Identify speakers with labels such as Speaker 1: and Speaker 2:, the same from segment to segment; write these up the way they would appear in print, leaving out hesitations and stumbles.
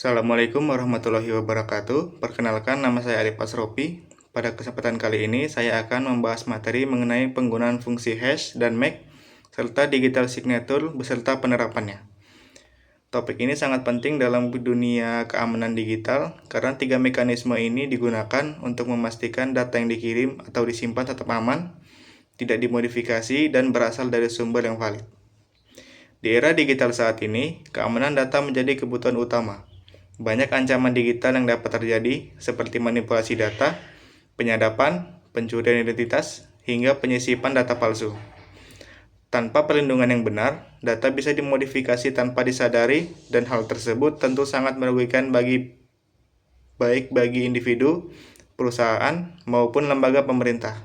Speaker 1: Assalamualaikum warahmatullahi wabarakatuh. Perkenalkan, nama saya Arif Asrofi. Pada kesempatan kali ini, saya akan membahas materi mengenai penggunaan fungsi hash dan MAC serta digital signature beserta penerapannya. Topik ini sangat penting dalam dunia keamanan digital karena 3 mekanisme ini digunakan untuk memastikan data yang dikirim atau disimpan tetap aman, tidak dimodifikasi, dan berasal dari sumber yang valid. Di era digital saat ini, keamanan data menjadi kebutuhan utama. Banyak ancaman digital yang dapat terjadi, seperti manipulasi data, penyadapan, pencurian identitas, hingga penyisipan data palsu. Tanpa perlindungan yang benar, data bisa dimodifikasi tanpa disadari, dan hal tersebut tentu sangat merugikan baik bagi individu, perusahaan, maupun lembaga pemerintah.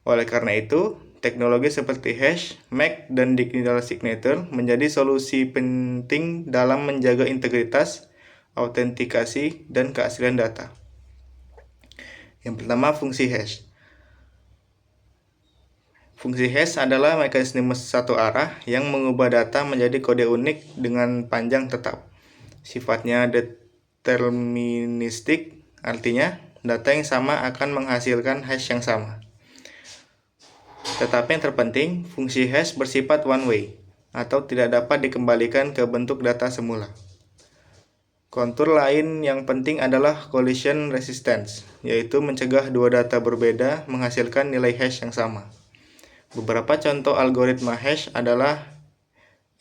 Speaker 1: Oleh karena itu, teknologi seperti hash, MAC, dan digital signature menjadi solusi penting dalam menjaga integritas, autentikasi, dan keaslian data. Yang pertama, fungsi hash. Fungsi hash adalah mekanisme satu arah yang mengubah data menjadi kode unik dengan panjang tetap. Sifatnya deterministik, artinya data yang sama akan menghasilkan hash yang sama. Tetapi yang terpenting, fungsi hash bersifat one way, atau tidak dapat dikembalikan ke bentuk data semula. Kontur lain yang penting adalah collision resistance, yaitu mencegah dua data berbeda menghasilkan nilai hash yang sama. Beberapa contoh algoritma hash adalah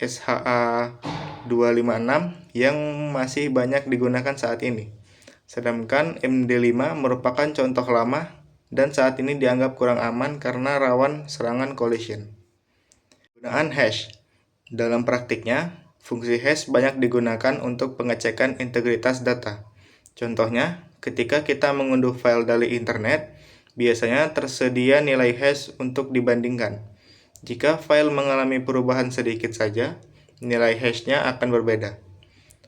Speaker 1: SHA-256 yang masih banyak digunakan saat ini, sedangkan MD5 merupakan contoh lama dan saat ini dianggap kurang aman karena rawan serangan collision. Penggunaan hash. Dalam praktiknya, fungsi hash banyak digunakan untuk pengecekan integritas data. Contohnya, ketika kita mengunduh file dari internet, biasanya tersedia nilai hash untuk dibandingkan. Jika file mengalami perubahan sedikit saja, nilai hash-nya akan berbeda.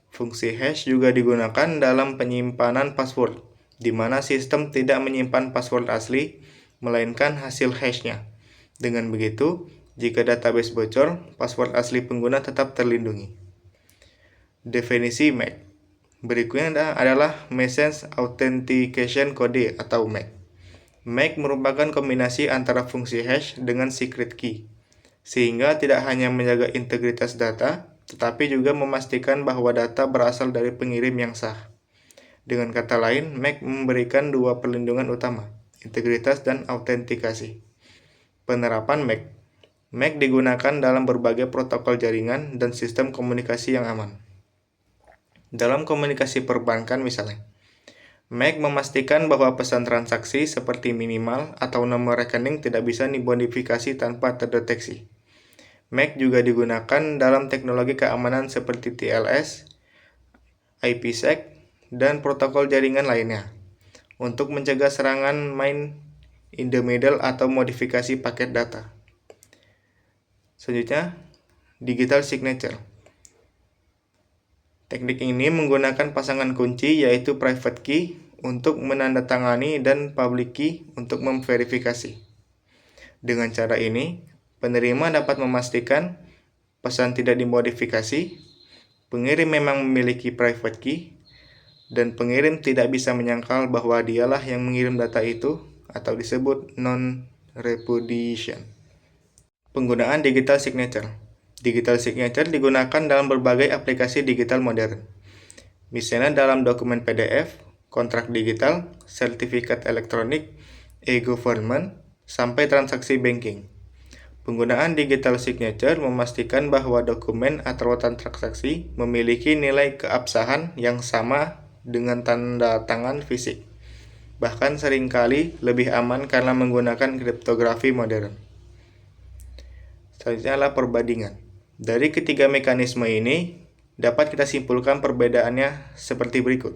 Speaker 1: Fungsi hash juga digunakan dalam penyimpanan password, di mana sistem tidak menyimpan password asli, melainkan hasil hash-nya. Dengan begitu, jika database bocor, password asli pengguna tetap terlindungi. Definisi MAC. Berikutnya adalah Message Authentication Code atau MAC. MAC merupakan kombinasi antara fungsi hash dengan secret key, sehingga tidak hanya menjaga integritas data, tetapi juga memastikan bahwa data berasal dari pengirim yang sah. Dengan kata lain, MAC memberikan dua perlindungan utama, integritas dan autentikasi. Penerapan MAC. MAC digunakan dalam berbagai protokol jaringan dan sistem komunikasi yang aman. Dalam komunikasi perbankan misalnya, MAC memastikan bahwa pesan transaksi seperti minimal atau nomor rekening tidak bisa dimodifikasi tanpa terdeteksi. MAC juga digunakan dalam teknologi keamanan seperti TLS, IPsec, dan protokol jaringan lainnya untuk mencegah serangan man in the middle atau modifikasi paket data. Selanjutnya, digital signature. Teknik ini menggunakan pasangan kunci yaitu private key untuk menandatangani dan public key untuk memverifikasi. Dengan cara ini, penerima dapat memastikan pesan tidak dimodifikasi, pengirim memang memiliki private key, dan pengirim tidak bisa menyangkal bahwa dialah yang mengirim data itu atau disebut non-repudiation. Penggunaan digital signature. Digital signature digunakan dalam berbagai aplikasi digital modern. Misalnya dalam dokumen PDF, kontrak digital, sertifikat elektronik, e-government, sampai transaksi banking. Penggunaan digital signature memastikan bahwa dokumen atau transaksi memiliki nilai keabsahan yang sama dengan tanda tangan fisik. Bahkan seringkali lebih aman karena menggunakan kriptografi modern. Selanjutnya adalah perbandingan. Dari ketiga mekanisme ini, dapat kita simpulkan perbedaannya seperti berikut.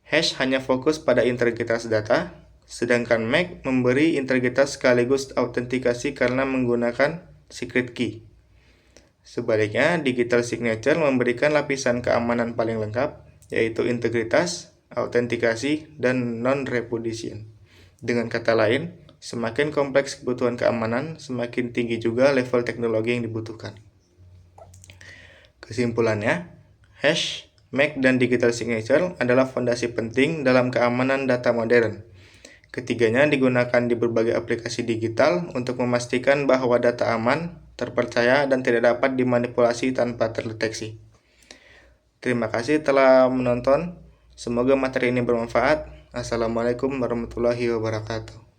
Speaker 1: Hash hanya fokus pada integritas data, sedangkan MAC memberi integritas sekaligus autentikasi karena menggunakan secret key. Sebaliknya, digital signature memberikan lapisan keamanan paling lengkap, yaitu integritas, autentikasi, dan non-repudiation. Dengan kata lain, semakin kompleks kebutuhan keamanan, semakin tinggi juga level teknologi yang dibutuhkan. Kesimpulannya, hash MAC dan digital signature adalah fondasi penting dalam keamanan data modern. Ketiganya digunakan di berbagai aplikasi digital untuk memastikan bahwa data aman, terpercaya, dan tidak dapat dimanipulasi tanpa terdeteksi. Terima kasih telah menonton. Semoga materi ini bermanfaat. Assalamualaikum warahmatullahi wabarakatuh.